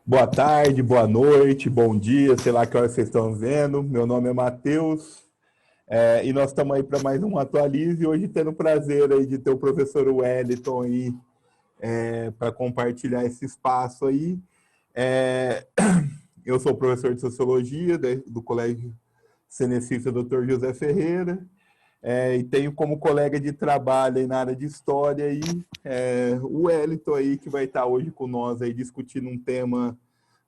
Boa tarde, boa noite, bom dia, sei lá que hora vocês estão vendo. Meu nome é Matheus, e nós estamos aí para mais um Atualize. Hoje tendo o prazer aí de ter o professor Wellington aí para compartilhar esse espaço aí. É, eu sou professor de Sociologia do Colégio Cenecista Dr. José Ferreira, e tenho como colega de trabalho aí na área de História aí, o Wellington aí, que vai estar hoje com nós aí discutindo um tema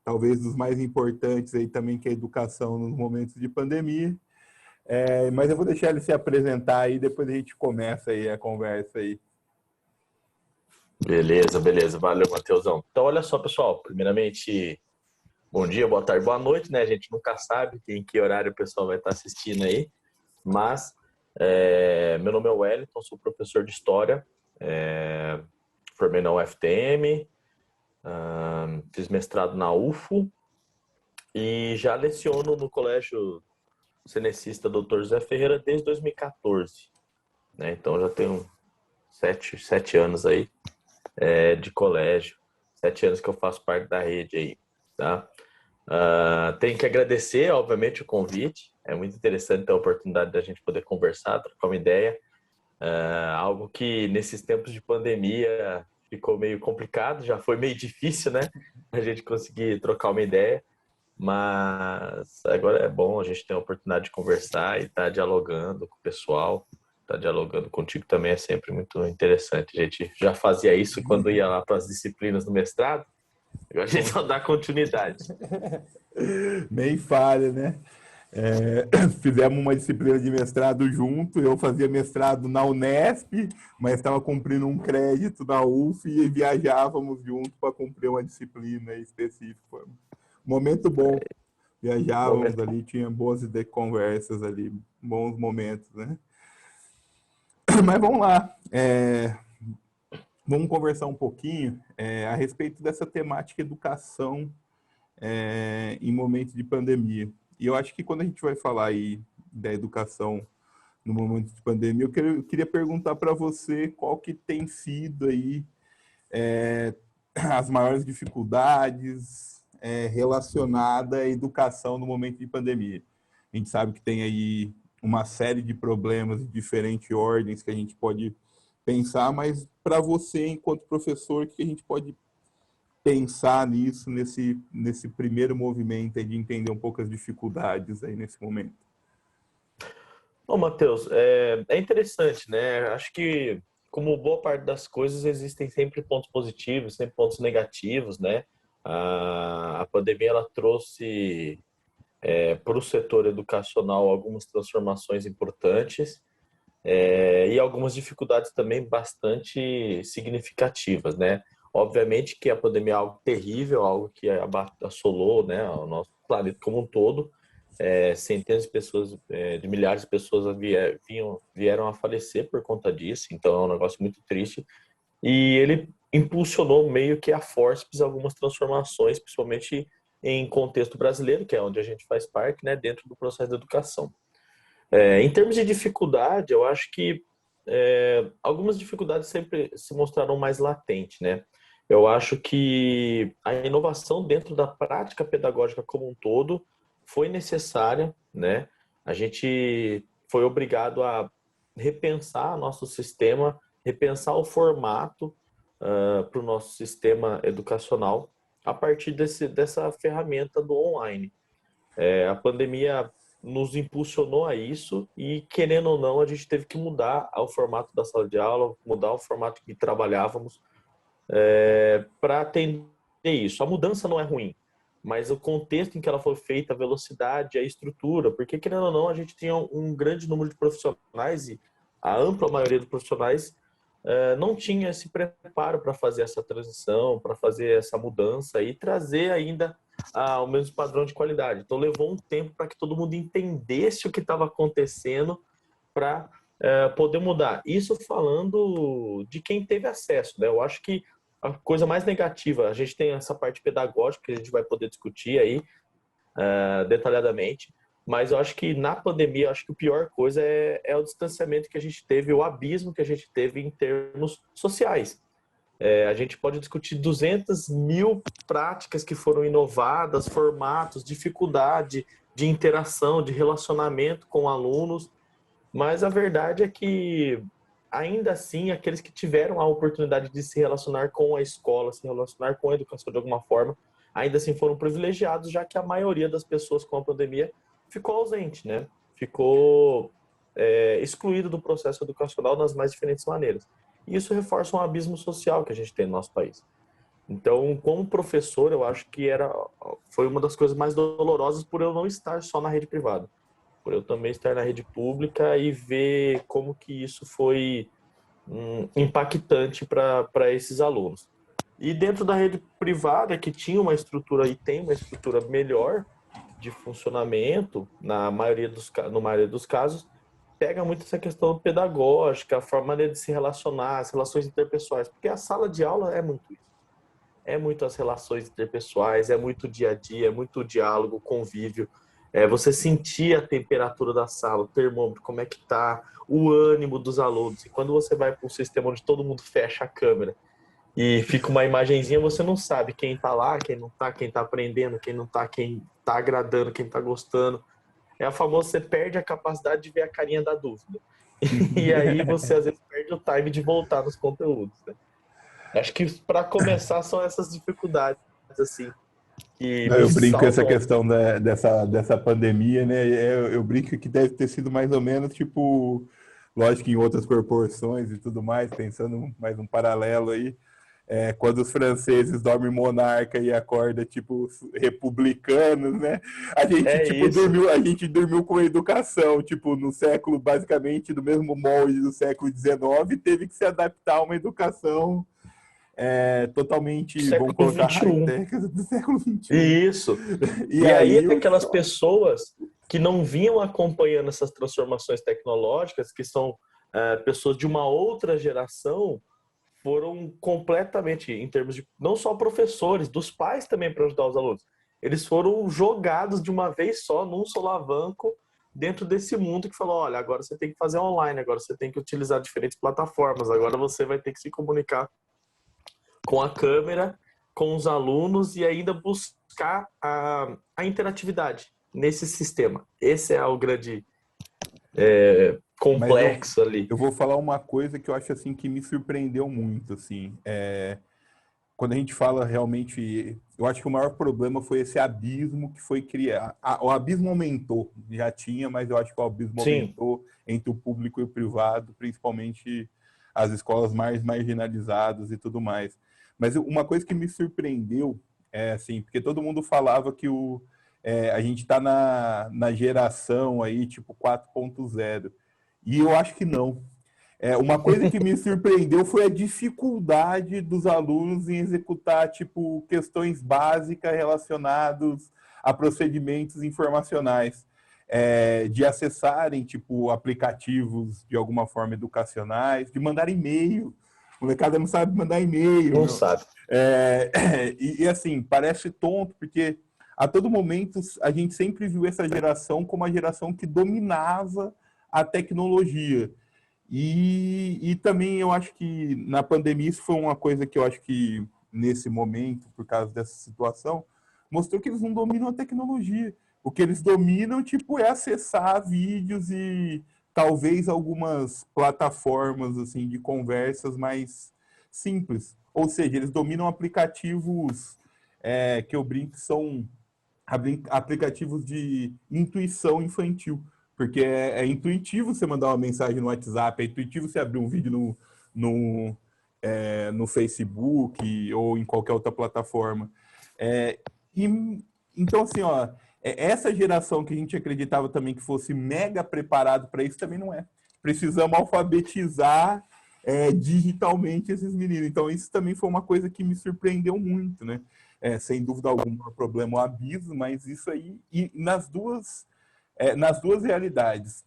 talvez dos mais importantes aí também, que é a educação nos momentos de pandemia. Mas eu vou deixar ele se apresentar aí, depois a gente começa aí a conversa aí. Beleza. Valeu, Matheusão. Então, olha só, pessoal. Primeiramente, bom dia, boa tarde, boa noite, né? A gente nunca sabe em que horário o pessoal vai estar assistindo aí. Mas, meu nome é Wellington, sou professor de História. Formei na UFTM, fiz mestrado na UFO e já leciono no Colégio Cenecista Dr. José Ferreira desde 2014. Né? Então, já tenho sete anos aí de colégio, 7 anos que eu faço parte da rede aí, tá? Tenho que agradecer, obviamente, o convite. É muito interessante ter a oportunidade da gente poder conversar, trocar uma ideia. Algo que nesses tempos de pandemia ficou meio complicado, já foi meio difícil, né? A gente conseguir trocar uma ideia, mas agora é bom a gente ter a oportunidade de conversar e estar dialogando com o pessoal. Estar dialogando contigo também é sempre muito interessante. A gente já fazia isso quando ia lá para as disciplinas do mestrado, agora a gente só dá continuidade. Nem falha, né? Fizemos uma disciplina de mestrado junto, eu fazia mestrado na Unesp, mas estava cumprindo um crédito na UF e viajávamos junto para cumprir uma disciplina específica. Momento bom. Viajávamos Momento. ali, tinha boas conversas ali, bons momentos, né? Mas vamos lá. Vamos conversar um pouquinho a respeito dessa temática educação em momentos de pandemia. E eu acho que quando a gente vai falar aí da educação no momento de pandemia, eu queria perguntar para você qual que tem sido aí as maiores dificuldades relacionadas à educação no momento de pandemia. A gente sabe que tem aí uma série de problemas de diferentes ordens que a gente pode pensar, mas para você, enquanto professor, o que a gente pode pensar nisso, nesse primeiro movimento de entender um pouco as dificuldades aí nesse momento? Bom, Matheus, é interessante, né? Acho que, como boa parte das coisas, existem sempre pontos positivos, sempre pontos negativos, né? A pandemia, ela trouxe para o setor educacional algumas transformações importantes, e algumas dificuldades também bastante significativas, né? Obviamente que a pandemia é algo terrível, algo que assolou, né, o nosso planeta como um todo. Centenas de pessoas, de milhares de pessoas vieram a falecer por conta disso, então é um negócio muito triste. E ele impulsionou meio que a forceps algumas transformações, principalmente em contexto brasileiro, que é onde a gente faz parte, né, dentro do processo de educação. Em termos de dificuldade, eu acho que algumas dificuldades sempre se mostraram mais latentes, né? Eu acho que a inovação dentro da prática pedagógica como um todo foi necessária, né? A gente foi obrigado a repensar nosso sistema, repensar o formato para o nosso sistema educacional a partir dessa ferramenta do online. A pandemia nos impulsionou a isso e, querendo ou não, a gente teve que mudar o formato da sala de aula, mudar o formato que trabalhávamos para atender isso. A mudança não é ruim, mas o contexto em que ela foi feita, a velocidade, a estrutura, porque, querendo ou não, a gente tinha um grande número de profissionais e a ampla maioria dos profissionais não tinha esse preparo para fazer essa transição, para fazer essa mudança e trazer ainda o mesmo padrão de qualidade. Então, levou um tempo para que todo mundo entendesse o que estava acontecendo para poder mudar. Isso falando de quem teve acesso, né? Eu acho que a coisa mais negativa, a gente tem essa parte pedagógica que a gente vai poder discutir aí detalhadamente, mas eu acho que na pandemia, eu acho que a pior coisa é o distanciamento que a gente teve, o abismo que a gente teve em termos sociais. A gente pode discutir 200 mil práticas que foram inovadas, formatos, dificuldade de interação, de relacionamento com alunos, mas a verdade é que, ainda assim, aqueles que tiveram a oportunidade de se relacionar com a escola, se relacionar com a educação de alguma forma, ainda assim foram privilegiados, já que a maioria das pessoas com a pandemia ficou ausente, né? Ficou excluído do processo educacional das mais diferentes maneiras. E isso reforça um abismo social que a gente tem no nosso país. Então, como professor, eu acho que foi uma das coisas mais dolorosas por eu não estar só na rede privada, por eu também estar na rede pública e ver como que isso foi impactante para esses alunos. E dentro da rede privada, que tinha uma estrutura e tem uma estrutura melhor de funcionamento, no maioria dos casos, pega muito essa questão pedagógica, a forma de se relacionar, as relações interpessoais, porque a sala de aula é muito isso. É muito as relações interpessoais, é muito dia a dia, é muito diálogo, convívio. Você sentir a temperatura da sala, o termômetro, como é que tá, o ânimo dos alunos. E quando você vai para um sistema onde todo mundo fecha a câmera e fica uma imagenzinha, você não sabe quem tá lá, quem não tá, quem tá aprendendo, quem não tá, quem tá agradando, quem tá gostando. É a famosa, você perde a capacidade de ver a carinha da dúvida. E aí você às vezes perde o time de voltar nos conteúdos, né? Acho que para começar são essas dificuldades assim que Não, me eu brinco com essa saltam. questão dessa pandemia, né? Eu brinco que deve ter sido mais ou menos tipo, lógico que em outras proporções e tudo mais, pensando mais um paralelo aí, quando os franceses dormem monarca e acorda tipo os republicanos, né? A gente É tipo isso. dormiu com a educação, tipo no século basicamente do mesmo molde do século XIX, teve que se adaptar a uma educação totalmente, vamos Século colocar XXI. high-tech do século XXI. Isso. E E aí aí aquelas pessoas que não vinham acompanhando essas transformações tecnológicas, que são pessoas de uma outra geração, foram completamente, em termos de não só professores, dos pais também para ajudar os alunos. Eles foram jogados de uma vez só, num solavanco, dentro desse mundo que falou: olha, agora você tem que fazer online, agora você tem que utilizar diferentes plataformas, agora você vai ter que se comunicar com a câmera, com os alunos e ainda buscar a interatividade nesse sistema. Esse é o grande Mas complexo ali. eu vou falar uma coisa que eu acho assim que me surpreendeu muito, assim. Quando a gente fala realmente, eu acho que o maior problema foi esse abismo que foi criado. O abismo aumentou, já tinha, mas eu acho que o abismo Sim, aumentou entre o público e o privado, principalmente as escolas mais marginalizadas e tudo mais. Mas uma coisa que me surpreendeu é assim, porque todo mundo falava que a gente está na geração aí, tipo 4.0. E eu acho que não. Uma coisa que me surpreendeu foi a dificuldade dos alunos em executar, tipo, questões básicas relacionadas a procedimentos informacionais, de acessarem, tipo, aplicativos de alguma forma educacionais, de mandar e-mail. A molecada não sabe mandar e-mail, não meu. sabe. Assim, parece tonto, porque a todo momento a gente sempre viu essa geração como a geração que dominava a tecnologia. E também eu acho que na pandemia isso foi uma coisa que eu acho que nesse momento, por causa dessa situação, mostrou que eles não dominam a tecnologia. O que eles dominam, tipo, é acessar vídeos e talvez algumas plataformas assim de conversas mais simples. Ou seja, eles dominam aplicativos que eu brinco que são aplicativos de intuição infantil. Porque é intuitivo você mandar uma mensagem no WhatsApp, é intuitivo você abrir um vídeo no, no Facebook ou em qualquer outra plataforma. E, então, assim, ó, essa geração que a gente acreditava também que fosse mega preparado para isso também não é. Precisamos alfabetizar digitalmente esses meninos. Então, isso também foi uma coisa que me surpreendeu muito, né? Sem dúvida alguma, o problema é o abismo, mas isso aí, e nas duas realidades.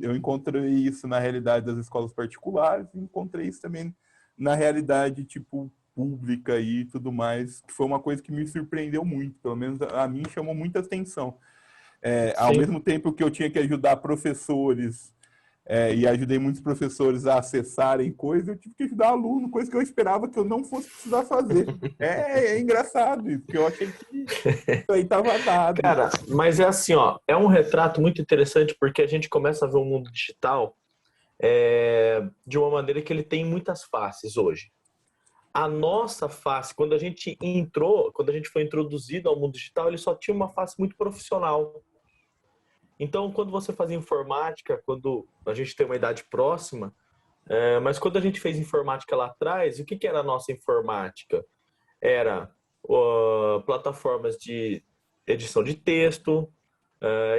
Eu encontrei isso na realidade das escolas particulares e encontrei isso também na realidade, tipo, pública e tudo mais, que foi uma coisa que me surpreendeu muito, pelo menos a mim chamou muita atenção. Ao Sim, mesmo tempo que eu tinha que ajudar professores e ajudei muitos professores a acessarem coisas, eu tive que ajudar aluno, coisa que eu esperava que eu não fosse precisar fazer. É engraçado isso, porque eu achei que isso aí estava dado. Cara, mas é assim, ó, é um retrato muito interessante porque a gente começa a ver o mundo digital de uma maneira que ele tem muitas faces hoje. A nossa face, quando a gente entrou, quando a gente foi introduzido ao mundo digital, ele só tinha uma face muito profissional. Então, quando você fazia informática, quando a gente tem uma idade próxima, mas quando a gente fez informática lá atrás, o que que era a nossa informática? Era plataformas de edição de texto,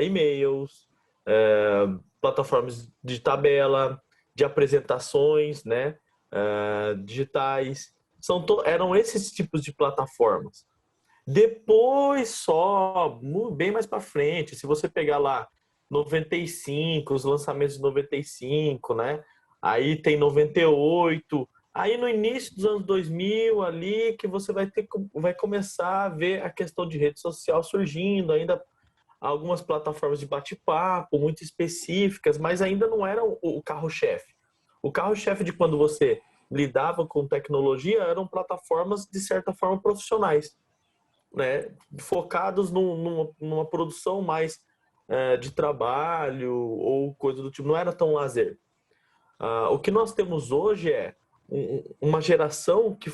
e-mails, plataformas de tabela, de apresentações, né, digitais. Eram esses tipos de plataformas. Depois só, bem mais para frente, se você pegar lá 95, os lançamentos de 95, né? Aí tem 98. Aí no início dos anos 2000 ali que você vai começar a ver a questão de rede social surgindo, ainda algumas plataformas de bate-papo muito específicas, mas ainda não era o carro-chefe. O carro-chefe de quando você lidava com tecnologia eram plataformas de certa forma profissionais, né, focados numa produção mais de trabalho ou coisa do tipo, não era tão lazer. O que nós temos hoje é uma geração que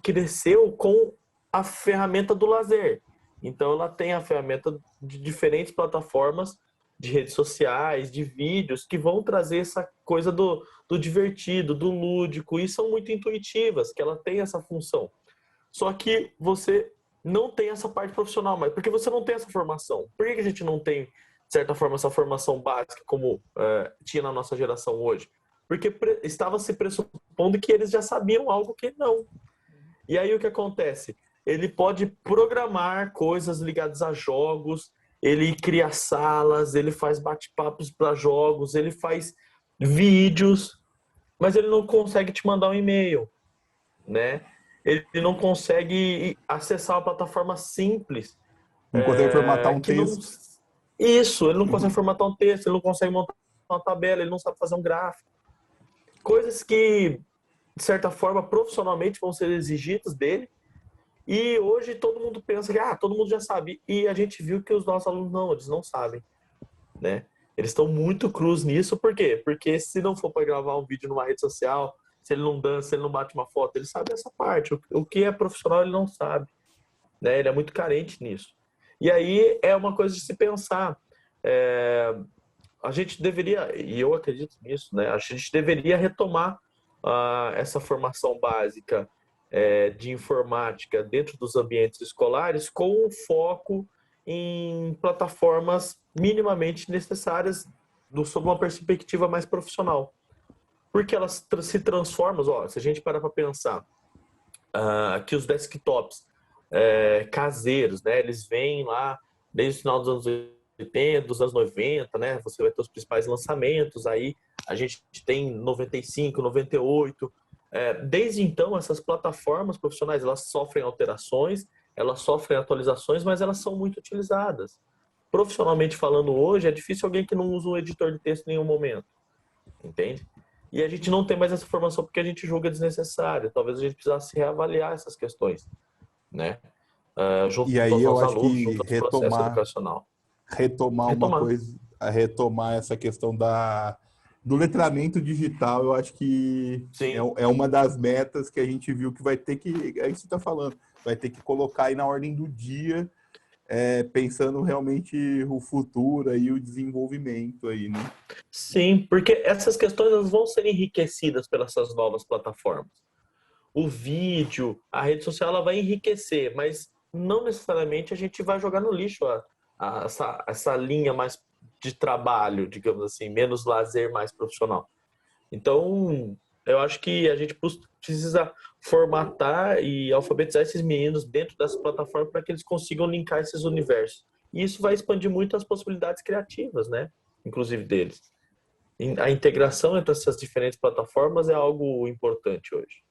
cresceu com a ferramenta do lazer. Então ela tem a ferramenta de diferentes plataformas de redes sociais, de vídeos, que vão trazer essa coisa do divertido, do lúdico, e são muito intuitivas, que ela tem essa função. Só que você não tem essa parte profissional, mas porque você não tem essa formação. Por que a gente não tem, de certa forma, essa formação básica como tinha na nossa geração hoje? Porque estava se pressupondo que eles já sabiam algo que não. E aí o que acontece? Ele pode programar coisas ligadas a jogos, ele cria salas, ele faz bate-papos para jogos, ele faz vídeos, mas ele não consegue te mandar um e-mail, né? Ele não consegue acessar uma plataforma simples, Não consegue formatar um que não... texto. Isso, ele não consegue formatar um texto, ele não consegue montar uma tabela, ele não sabe fazer um gráfico. Coisas que, de certa forma, profissionalmente vão ser exigidas dele. E hoje todo mundo pensa que todo mundo já sabe. E a gente viu que os nossos alunos não, eles não sabem, né? Eles estão muito crus nisso, por quê? Porque se não for para gravar um vídeo numa rede social, se ele não dança, se ele não bate uma foto, ele sabe essa parte. O que é profissional ele não sabe, né? Ele é muito carente nisso. E aí é uma coisa de se pensar. A gente deveria, e eu acredito nisso, né? A gente deveria retomar essa formação básica de informática dentro dos ambientes escolares com um foco em plataformas minimamente necessárias sob uma perspectiva mais profissional. Porque elas se transformam, se a gente parar para pensar que os desktops caseiros, né, eles vêm lá desde o final dos anos 80, dos anos 90, né, você vai ter os principais lançamentos, aí a gente tem 95, 98, desde então essas plataformas profissionais, elas sofrem alterações, elas sofrem atualizações, mas elas são muito utilizadas. Profissionalmente falando hoje, é difícil alguém que não usa um editor de texto em nenhum momento, entende? E a gente não tem mais essa formação porque a gente julga desnecessário. Talvez a gente precisasse reavaliar essas questões, né? Junto E aí eu aos acho alunos, que junto ao processo educacional. retomar uma Retomar. coisa, retomar essa questão do letramento digital, eu acho que Sim. é uma das metas que a gente viu que vai ter que, é isso que você está falando, vai ter que colocar aí na ordem do dia, pensando realmente o futuro e o desenvolvimento aí, né? Sim, porque essas questões elas vão ser enriquecidas pelas essas novas plataformas. O vídeo, a rede social, ela vai enriquecer, mas não necessariamente a gente vai jogar no lixo essa linha mais de trabalho, digamos assim, menos lazer, mais profissional. Então, eu acho que a gente precisa formatar e alfabetizar esses meninos dentro dessa plataforma para que eles consigam linkar esses universos. E isso vai expandir muito as possibilidades criativas, né? Inclusive deles. A integração entre essas diferentes plataformas é algo importante hoje.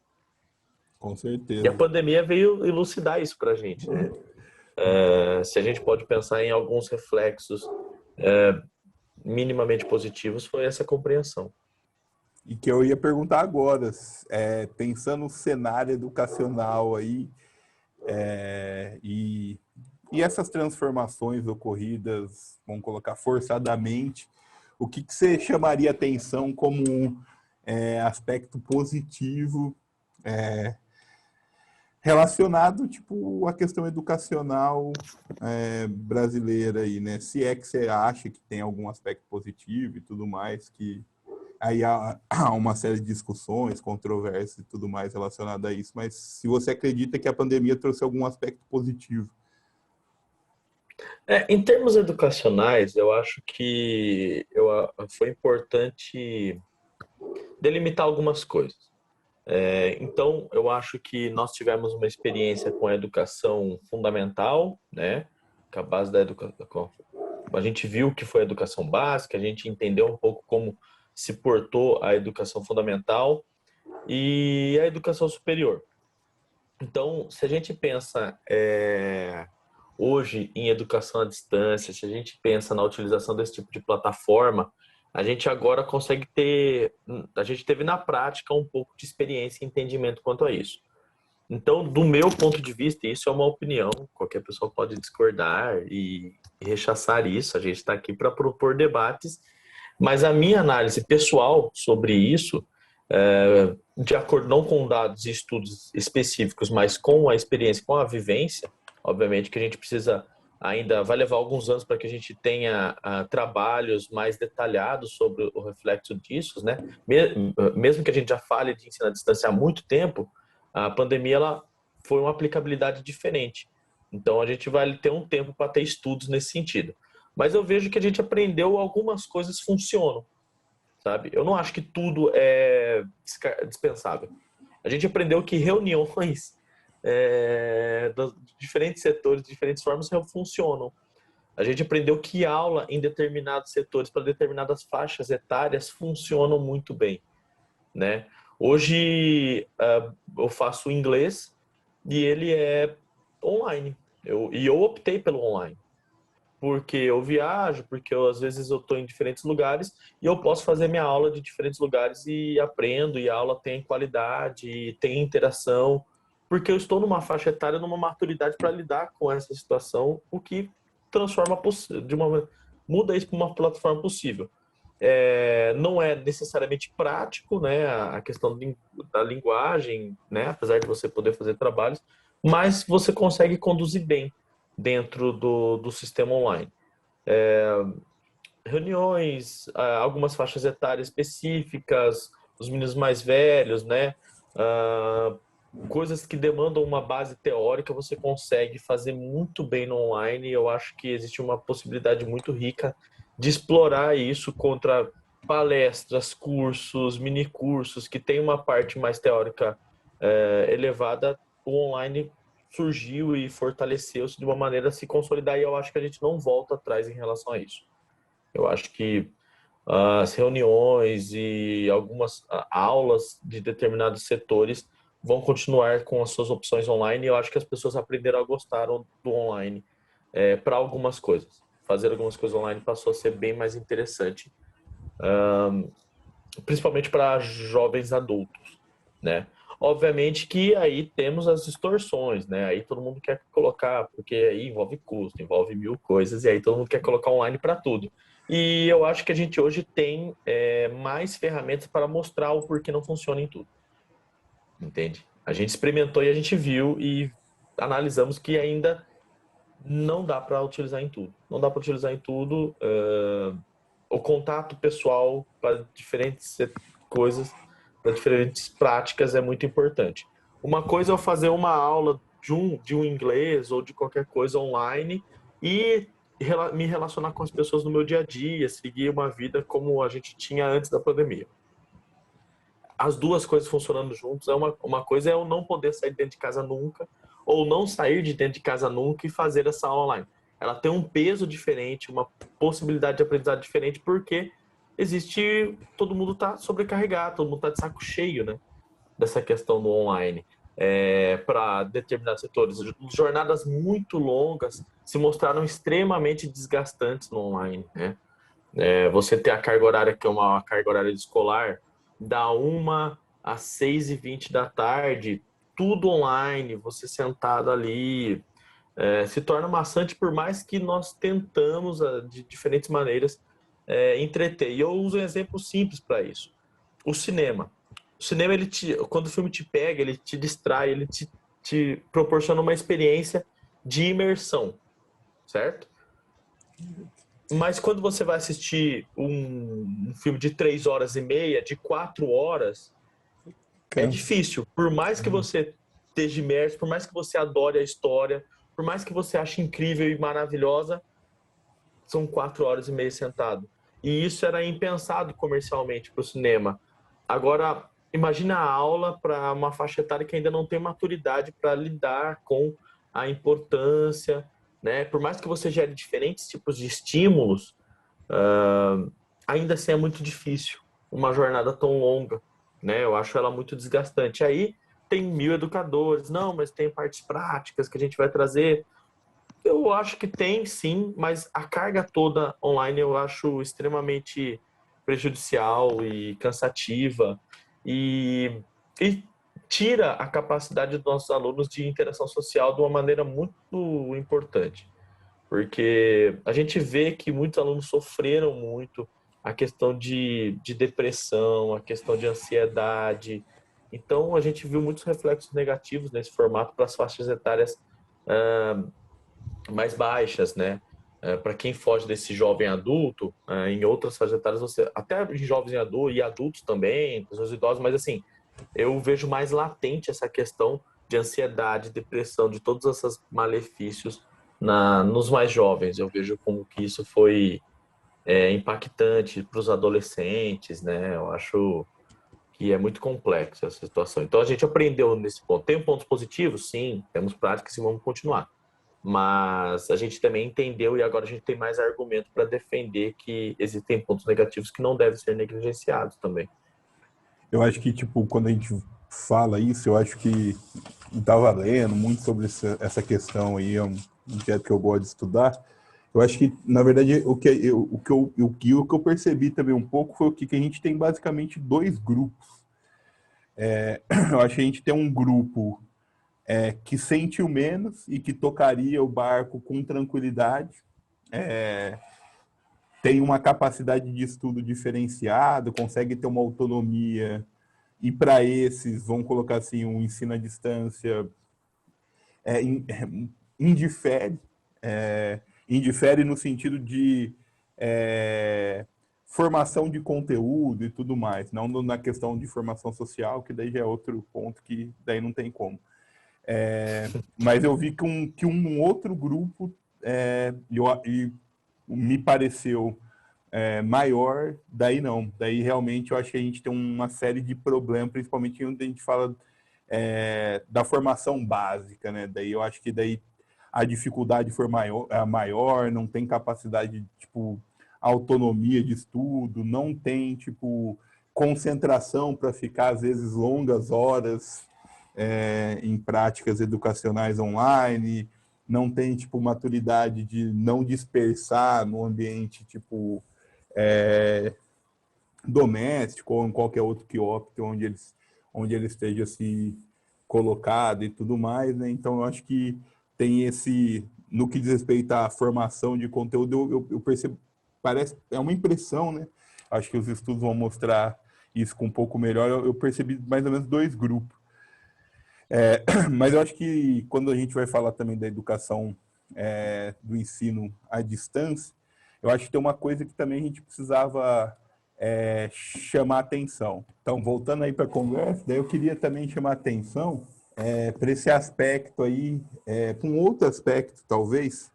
Com E a certeza. pandemia veio elucidar isso para a gente, né? Se a gente pode pensar em alguns reflexos minimamente positivos foi essa compreensão. E que eu ia perguntar agora, pensando no cenário educacional aí, e essas transformações ocorridas, vamos colocar forçadamente, o que você chamaria atenção como aspecto positivo relacionado, tipo, à questão educacional brasileira aí, né? Se é que você acha que tem algum aspecto positivo e tudo mais, que aí há uma série de discussões, controvérsias e tudo mais relacionado a isso, mas se você acredita que a pandemia trouxe algum aspecto positivo. Em termos educacionais, eu acho que foi importante delimitar algumas coisas. Então, eu acho que nós tivemos uma experiência com a educação fundamental, né? Com a base da educação. A gente viu o que foi a educação básica, a gente entendeu um pouco como se portou a educação fundamental e a educação superior. Então, se a gente pensa hoje em educação à distância, se a gente pensa na utilização desse tipo de plataforma, a gente agora consegue a gente teve na prática um pouco de experiência e entendimento quanto a isso. Então, do meu ponto de vista, isso é uma opinião, qualquer pessoa pode discordar e rechaçar isso, a gente está aqui para propor debates, mas a minha análise pessoal sobre isso, de acordo não com dados e estudos específicos, mas com a experiência, com a vivência, obviamente que a gente precisa ainda, vai levar alguns anos para que a gente tenha trabalhos mais detalhados sobre o reflexo disso, né? Mesmo que a gente já fale de ensino à distância há muito tempo, a pandemia ela foi uma aplicabilidade diferente. Então a gente vai ter um tempo para ter estudos nesse sentido. Mas eu vejo que a gente aprendeu algumas coisas funcionam, sabe? Eu não acho que tudo é dispensável. A gente aprendeu que reuniões dos diferentes setores, de diferentes formas, funcionam. A gente aprendeu que aula em determinados setores, para determinadas faixas etárias, funcionam muito bem, né? Hoje eu faço inglês e ele é online. Eu optei pelo online. Porque eu viajo, porque às vezes eu estou em diferentes lugares e eu posso fazer minha aula de diferentes lugares e aprendo, e a aula tem qualidade, tem interação, porque eu estou numa faixa etária, numa maturidade para lidar com essa situação, o que transforma muda isso para uma plataforma possível. Não é necessariamente prático, né, a questão da linguagem, né, apesar de você poder fazer trabalhos, mas você consegue conduzir bem dentro do sistema online. Reuniões, algumas faixas etárias específicas, os meninos mais velhos, né? Coisas que demandam uma base teórica, você consegue fazer muito bem no online. Eu acho que existe uma possibilidade muito rica de explorar isso contra palestras, cursos, mini cursos, que tem uma parte mais teórica elevada. O online surgiu e fortaleceu-se de uma maneira a se consolidar, e eu acho que a gente não volta atrás em relação a isso. Eu acho que as reuniões e algumas aulas de determinados setores vão continuar com as suas opções online, e eu acho que as pessoas aprenderam a gostar do online para algumas coisas. Fazer algumas coisas online passou a ser bem mais interessante, principalmente para jovens adultos, né? Obviamente que aí temos as distorções, né? Aí todo mundo quer colocar, porque aí envolve custo, envolve mil coisas, e aí todo mundo quer colocar online para tudo. E eu acho que a gente hoje tem mais ferramentas para mostrar o porquê não funciona em tudo. Entende? A gente experimentou e a gente viu e analisamos que ainda não dá para utilizar em tudo. Não dá para utilizar em tudo. O contato pessoal para diferentes coisas, para diferentes práticas é muito importante. Uma coisa é eu fazer uma aula de um inglês ou de qualquer coisa online e me relacionar com as pessoas no meu dia a dia, seguir uma vida como a gente tinha antes da pandemia. As duas coisas funcionando juntos, uma coisa é eu não poder sair de dentro de casa nunca, ou não sair de dentro de casa nunca e fazer essa aula online. Ela tem um peso diferente, uma possibilidade de aprendizado diferente, porque todo mundo está sobrecarregado, todo mundo está de saco cheio, né, dessa questão do online. Para determinados setores, jornadas muito longas se mostraram extremamente desgastantes no online, né? Você ter a carga horária, que é uma carga horária escolar, da 1 às 6h20 da tarde, tudo online, você sentado ali, se torna maçante, por mais que nós tentamos, de diferentes maneiras, entreter. E eu uso um exemplo simples para isso. O cinema. O cinema, quando o filme te pega, ele te distrai, te proporciona uma experiência de imersão, certo? Mas quando você vai assistir um filme de 3 horas e meia, de 4 horas, é Cansa. difícil. Por mais que você esteja imerso, por mais que você adore a história, por mais que você ache incrível e maravilhosa, são 4 horas e meia sentado. E isso era impensado comercialmente para o cinema. Agora, imagina a aula para uma faixa etária que ainda não tem maturidade para lidar com a importância, né? Por mais que você gere diferentes tipos de estímulos, ainda assim é muito difícil uma jornada tão longa, né? Eu acho ela muito desgastante. Aí tem 1.000 educadores, não, mas tem partes práticas que a gente vai trazer. Eu acho que tem, sim, mas a carga toda online eu acho extremamente prejudicial e cansativa e, e tira a capacidade dos nossos alunos de interação social de uma maneira muito importante, porque a gente vê que muitos alunos sofreram muito a questão de depressão, a questão de ansiedade. Então, a gente viu muitos reflexos negativos nesse formato para as faixas etárias mais baixas, né? Para quem foge desse jovem adulto, em outras faixas etárias, você, até em jovens e adultos também, pessoas idosas, mas assim, eu vejo mais latente essa questão de ansiedade, depressão, de todos esses malefícios nos mais jovens. Eu vejo como que isso foi impactante para os adolescentes, né? Eu acho que é muito complexo essa situação. Então a gente aprendeu nesse ponto. Tem pontos positivos? Sim, temos práticas e vamos continuar. Mas a gente também entendeu e agora a gente tem mais argumento para defender que existem pontos negativos que não devem ser negligenciados também. Eu acho que, tipo, quando a gente fala isso, eu acho que estava lendo muito sobre essa questão aí, é um objeto que eu gosto de estudar. Eu acho que, na verdade, o que eu percebi também um pouco foi que a gente tem basicamente dois grupos. Eu acho que a gente tem um grupo que sentiu menos e que tocaria o barco com tranquilidade, tem uma capacidade de estudo diferenciado, consegue ter uma autonomia, e para esses, vamos colocar assim, um ensino à distância é, indifere, indifere no sentido de formação de conteúdo e tudo mais, não na questão de formação social, que daí já é outro ponto que daí não tem como. Mas eu vi que um outro grupo e me pareceu maior, daí não. Daí realmente eu acho que a gente tem uma série de problemas, principalmente quando a gente fala da formação básica, né? Daí eu acho que daí a dificuldade for maior, não tem capacidade de, tipo, autonomia de estudo, não tem, tipo, concentração para ficar, às vezes, longas horas em práticas educacionais online, não tem, tipo, maturidade de não dispersar no ambiente, tipo, doméstico ou em qualquer outro que opte onde ele esteja se colocado e tudo mais, né? Então eu acho que tem esse, no que diz respeito à formação de conteúdo, eu percebo, parece, é uma impressão, né? Acho que os estudos vão mostrar isso com um pouco melhor. Eu percebi mais ou menos dois grupos. Mas eu acho que quando a gente vai falar também da educação, do ensino à distância, eu acho que tem uma coisa que também a gente precisava chamar atenção. Então, voltando aí para a conversa, daí eu queria também chamar atenção para esse aspecto aí, para um outro aspecto, talvez,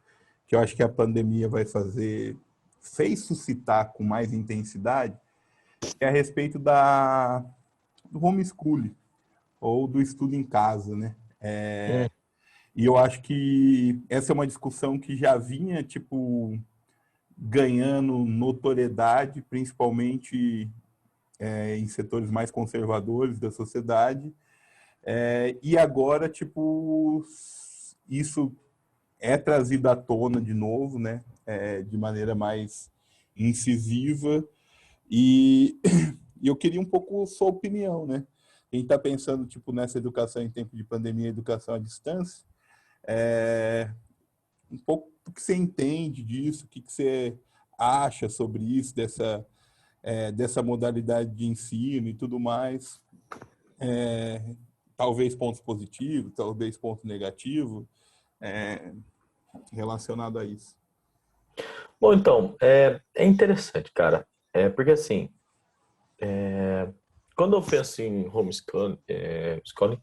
que eu acho que a pandemia fez suscitar com mais intensidade, é a respeito do homeschooling, ou do estudo em casa, né? Hum. E eu acho que essa é uma discussão que já vinha, tipo, ganhando notoriedade, principalmente em setores mais conservadores da sociedade. E agora, tipo, isso é trazido à tona de novo, né? De maneira mais incisiva, e, e eu queria um pouco sua opinião, né? A gente está pensando tipo, nessa educação em tempo de pandemia, educação à distância, um pouco o que você entende disso, o que você acha sobre isso, dessa modalidade de ensino e tudo mais. Talvez pontos positivos, talvez pontos negativos relacionado a isso. Bom, então, é interessante, cara. Porque assim, quando eu penso em homeschooling, schooling,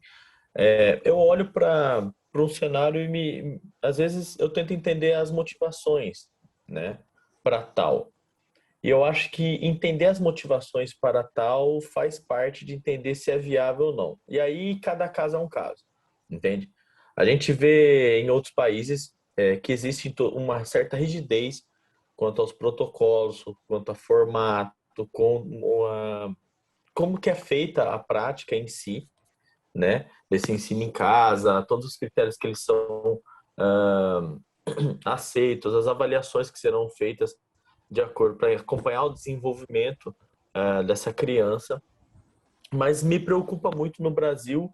eu olho para um cenário e às vezes eu tento entender as motivações, né, para tal. E eu acho que entender as motivações para tal faz parte de entender se é viável ou não. E aí cada caso é um caso, entende? A gente vê em outros países que existe uma certa rigidez quanto aos protocolos, quanto a formato, como que é feita a prática em si, né? Desse ensino em casa, todos os critérios que eles são ah, aceitos, as avaliações que serão feitas de acordo para acompanhar o desenvolvimento dessa criança. Mas me preocupa muito no Brasil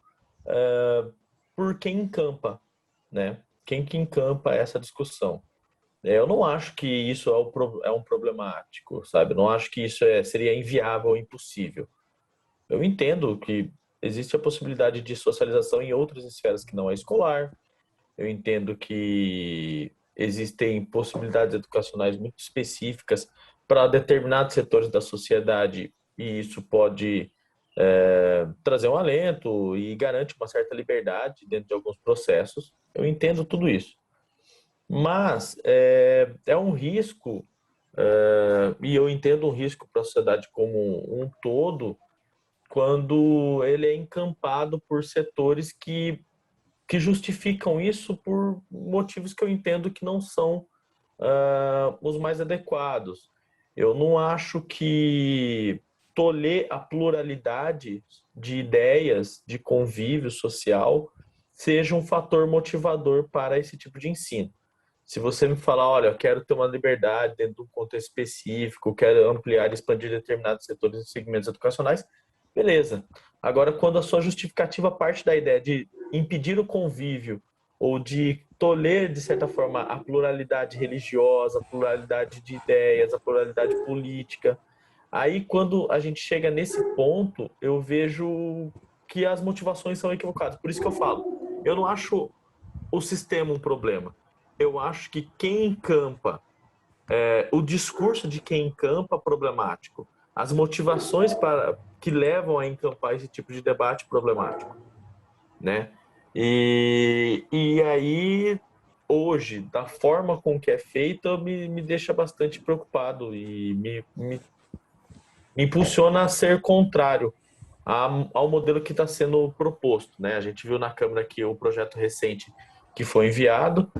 por quem encampa, né? Quem que encampa essa discussão. Eu não acho que isso é um problemático, sabe? Eu não acho que isso seria inviável ou impossível. Eu entendo que existe a possibilidade de socialização em outras esferas que não é escolar. Eu entendo que existem possibilidades educacionais muito específicas para determinados setores da sociedade e isso pode trazer um alento e garante uma certa liberdade dentro de alguns processos. Eu entendo tudo isso. Mas é um risco, e eu entendo um risco para a sociedade como um todo, quando ele é encampado por setores que justificam isso por motivos que eu entendo que não são os mais adequados. Eu não acho que tolher a pluralidade de ideias, de convívio social, seja um fator motivador para esse tipo de ensino. Se você me falar, olha, eu quero ter uma liberdade dentro de um contexto específico, quero ampliar e expandir determinados setores e segmentos educacionais, beleza. Agora, quando a sua justificativa parte da ideia de impedir o convívio ou de tolher, de certa forma, a pluralidade religiosa, a pluralidade de ideias, a pluralidade política, aí quando a gente chega nesse ponto, eu vejo que as motivações são equivocadas. Por isso que eu falo, eu não acho o sistema um problema. Eu acho que quem encampa, o discurso de quem encampa problemático, as motivações que levam a encampar esse tipo de debate problemático, né? E aí, hoje, da forma com que é feita, me deixa bastante preocupado e me impulsiona a ser contrário ao modelo que está sendo proposto, né? A gente viu na Câmara aqui o projeto recente que foi enviado,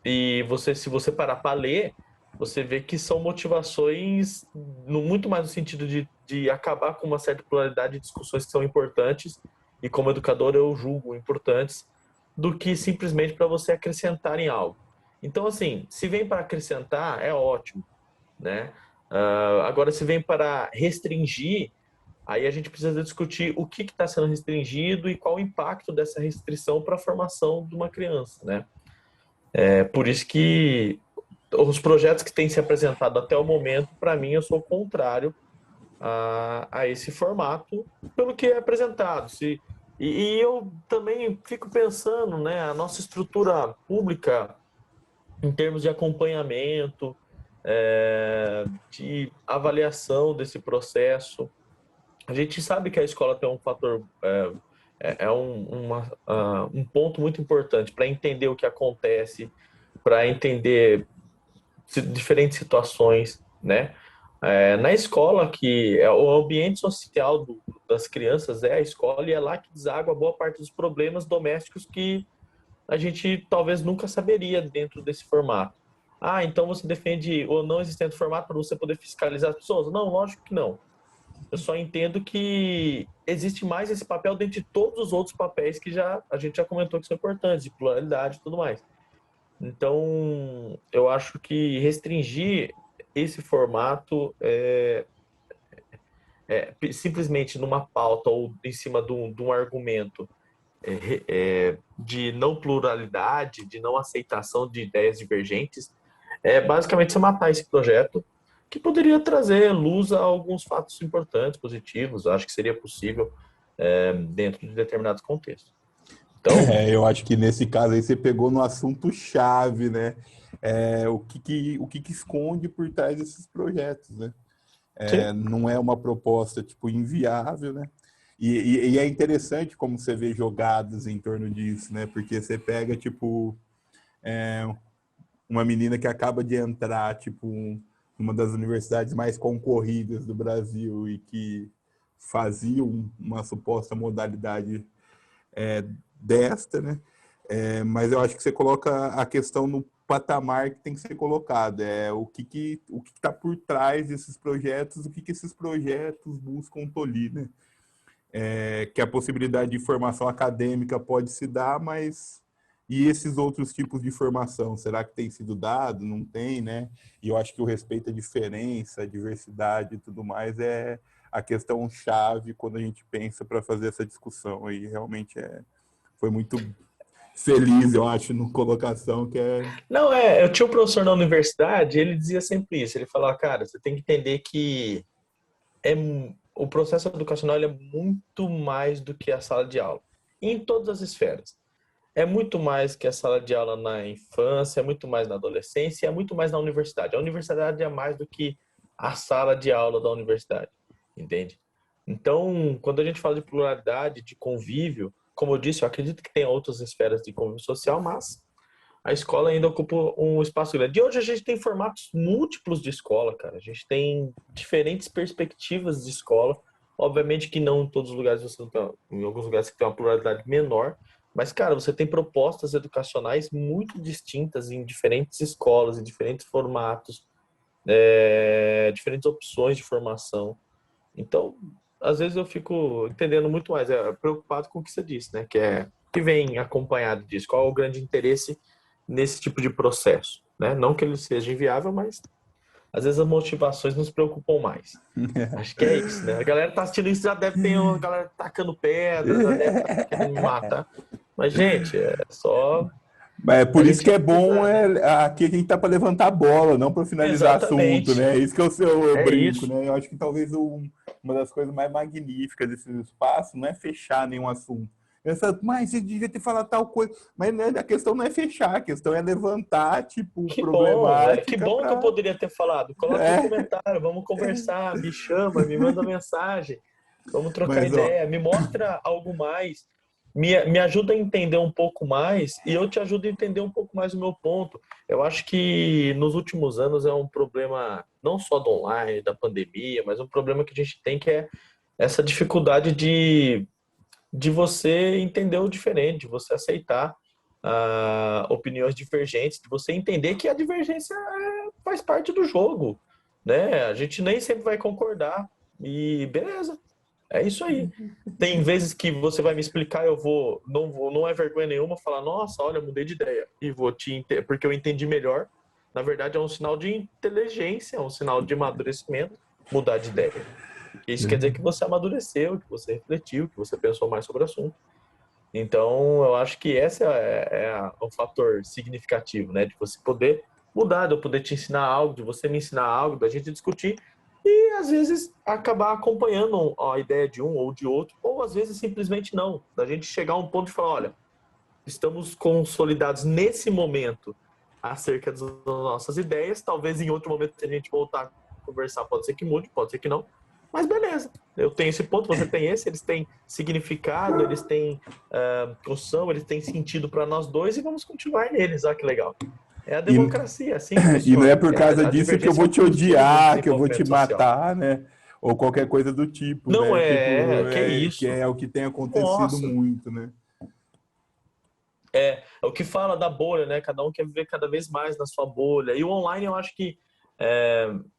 e se você parar para ler, você vê que são motivações muito mais no sentido de acabar com uma certa pluralidade de discussões que são importantes, e como educador eu julgo importantes, do que simplesmente para você acrescentar em algo. Então, assim, se vem para acrescentar, é ótimo, né? Agora, se vem para restringir, aí a gente precisa discutir o que está sendo restringido e qual o impacto dessa restrição para a formação de uma criança, né? É por isso que os projetos que têm se apresentado até o momento, para mim, eu sou contrário a esse formato, pelo que é apresentado. E eu também fico pensando, né, a nossa estrutura pública, em termos de acompanhamento, de avaliação desse processo. A gente sabe que a escola tem um fator, um ponto muito importante para entender o que acontece, para entender diferentes situações, né? Na escola, que é o ambiente social das crianças é a escola e é lá que deságua boa parte dos problemas domésticos que a gente talvez nunca saberia dentro desse formato. Ah, então você defende o não existente formato para você poder fiscalizar as pessoas? Não, lógico que não. Eu só entendo que existe mais esse papel dentro de todos os outros papéis que a gente já comentou que são importantes, de pluralidade e tudo mais. Então, eu acho que restringir esse formato simplesmente numa pauta ou em cima de um argumento de não pluralidade, de não aceitação de ideias divergentes, é basicamente você matar esse projeto que poderia trazer luz a alguns fatos importantes, positivos. Acho que seria possível dentro de determinados contextos. Então, Eu acho que nesse caso aí você pegou no assunto chave, né? O que esconde por trás desses projetos, né? sim, Não é uma proposta tipo inviável, né? E é interessante como você vê jogadas em torno disso, né? Porque você pega tipo uma menina que acaba de entrar tipo uma das universidades mais concorridas do Brasil e que fazia uma suposta modalidade desta, né? Mas eu acho que você coloca a questão no patamar que tem que ser colocado, o que está por trás desses projetos, o que esses projetos buscam tolir, né? Que a possibilidade de formação acadêmica pode se dar, mas e esses outros tipos de formação, será que tem sido dado? Não tem, né? E eu acho que o respeito à diferença, à diversidade e tudo mais é a questão chave quando a gente pensa para fazer essa discussão. E realmente foi muito feliz, eu acho, na colocação que é. não eu tinha um professor na universidade, ele dizia sempre isso, ele falava, cara, você tem que entender que é, o processo educacional ele é muito mais do que a sala de aula, em todas as esferas. É muito mais que a sala de aula na infância, é muito mais na adolescência, é muito mais na universidade. A universidade é mais do que a sala de aula da universidade, entende? Então, quando a gente fala de pluralidade, de convívio, como eu disse, eu acredito que tem outras esferas de convívio social, mas a escola ainda ocupa um espaço grande. E hoje a gente tem formatos múltiplos de escola, cara. A gente tem diferentes perspectivas de escola. Obviamente que não em todos os lugares você tem, em alguns lugares você tem uma pluralidade menor, mas cara, você tem propostas educacionais muito distintas em diferentes escolas, em diferentes formatos, diferentes opções de formação. Então, às vezes eu fico entendendo muito mais, preocupado com o que você disse, né? Que vem acompanhado disso. Qual é o grande interesse nesse tipo de processo, né? Não que ele seja inviável, mas às vezes as motivações nos preocupam mais. Acho que é isso, né? A galera tá assistindo isso, já deve ter uma galera tacando pedra, já deve estar querendo me matar. Mas, gente, é só É a por isso gente que é bom, avisar, né? aqui a gente tá para levantar a bola, não para finalizar assunto, Exatamente. né? Isso que eu É brinco, isso. né? Eu acho que talvez uma das coisas mais magníficas desse espaço não é fechar nenhum assunto. Mas você devia ter falado tal coisa. Mas né, a questão não é fechar, a questão é levantar, tipo, Que bom, que problemática bom que eu para. poderia ter falado. Coloca no comentário, vamos conversar, me chama, me manda mensagem, vamos trocar Mas, ó, ideia, me mostra algo mais, me ajuda a entender um pouco mais e eu te ajudo a entender um pouco mais o meu ponto. Eu acho que nos últimos anos é um problema não só do online, da pandemia, mas um problema que a gente tem que é essa dificuldade de você entender o diferente, de você aceitar opiniões divergentes, de você entender que a divergência faz parte do jogo, né? A gente nem sempre vai concordar e beleza, é isso aí. Tem vezes que você vai me explicar, não é vergonha nenhuma falar, nossa, olha, mudei de ideia e porque eu entendi melhor. Na verdade, é um sinal de inteligência, é um sinal de amadurecimento, mudar de ideia. Isso quer dizer que você amadureceu, que você refletiu, que você pensou mais sobre o assunto. Então, eu acho que esse o fator significativo, né? De você poder mudar, de eu poder te ensinar algo, de você me ensinar algo, da gente discutir e, às vezes, acabar acompanhando a ideia de um ou de outro, ou, às vezes, simplesmente não. Da gente chegar a um ponto de falar, olha, estamos consolidados nesse momento acerca das nossas ideias, talvez em outro momento, se a gente voltar a conversar, pode ser que mude, pode ser que não, mas beleza, eu tenho esse ponto, você tem esse, eles têm significado, eles têm construção, eles têm sentido para nós dois e vamos continuar neles. Olha que legal. É a e, democracia, é assim que e não é funciona. por causa A disso que eu divergência é vou um te combustível do odiar, que eu vou te desenvolvimento social. matar, né? Ou qualquer coisa do tipo, Não né? Tipo, que é que isso. é o que tem acontecido Nossa, muito, né? é o que fala da bolha, né? Cada um quer viver cada vez mais na sua bolha. E o online, eu acho que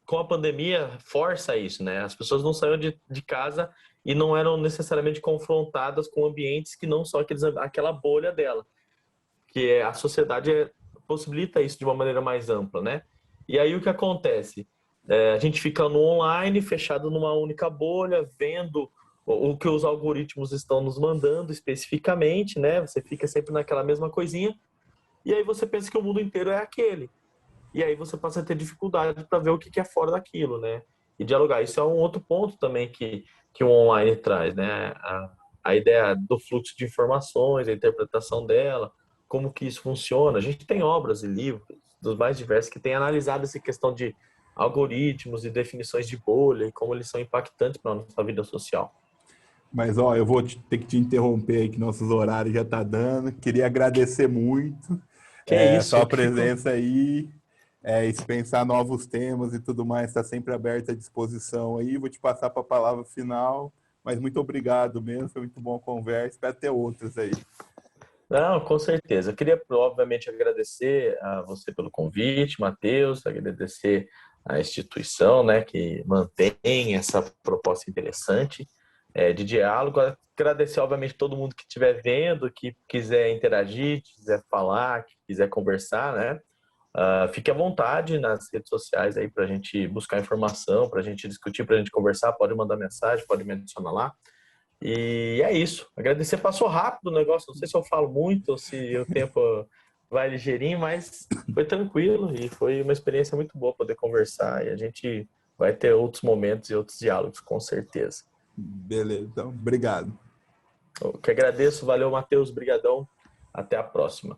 com a pandemia força isso, né? As pessoas não saíram de casa e não eram necessariamente confrontadas com ambientes que não são aquela bolha dela, que a sociedade possibilita isso de uma maneira mais ampla, né? E aí o que acontece? A gente fica no online, fechado numa única bolha, vendo o que os algoritmos estão nos mandando especificamente, né? Você fica sempre naquela mesma coisinha, e aí você pensa que o mundo inteiro é aquele. E aí você passa a ter dificuldade para ver o que é fora daquilo, né? E dialogar. Isso é um outro ponto também que o online traz, né? A ideia do fluxo de informações, a interpretação dela, como que isso funciona. A gente tem obras e livros dos mais diversos que têm analisado essa questão de algoritmos e definições de bolha e como eles são impactantes para a nossa vida social. Mas, ó, eu vou ter que te interromper aí, que nossos horários já tá dando. Queria agradecer muito Que é isso, sua eu que fico. presença aí. E se pensar novos temas e tudo mais, está sempre aberto à disposição aí. Vou te passar para a palavra final, mas muito obrigado mesmo, foi muito bom a conversa. Espero ter outras aí. Não, com certeza. Eu queria, obviamente, agradecer a você pelo convite, Matheus, agradecer a instituição, né, que mantém essa proposta interessante de diálogo. Agradecer, obviamente, todo mundo que estiver vendo, que quiser interagir, que quiser falar, que quiser conversar, né? Fique à vontade nas redes sociais aí para a gente buscar informação, para a gente discutir, para a gente conversar. Pode mandar mensagem, pode me adicionar lá. E é isso. Agradecer, passou rápido o negócio. Não sei se eu falo muito ou se o tempo vai ligeirinho, mas foi tranquilo e foi uma experiência muito boa poder conversar. E a gente vai ter outros momentos e outros diálogos, com certeza. Beleza, então, obrigado. Eu que agradeço. Valeu, Matheus. Brigadão. Até a próxima.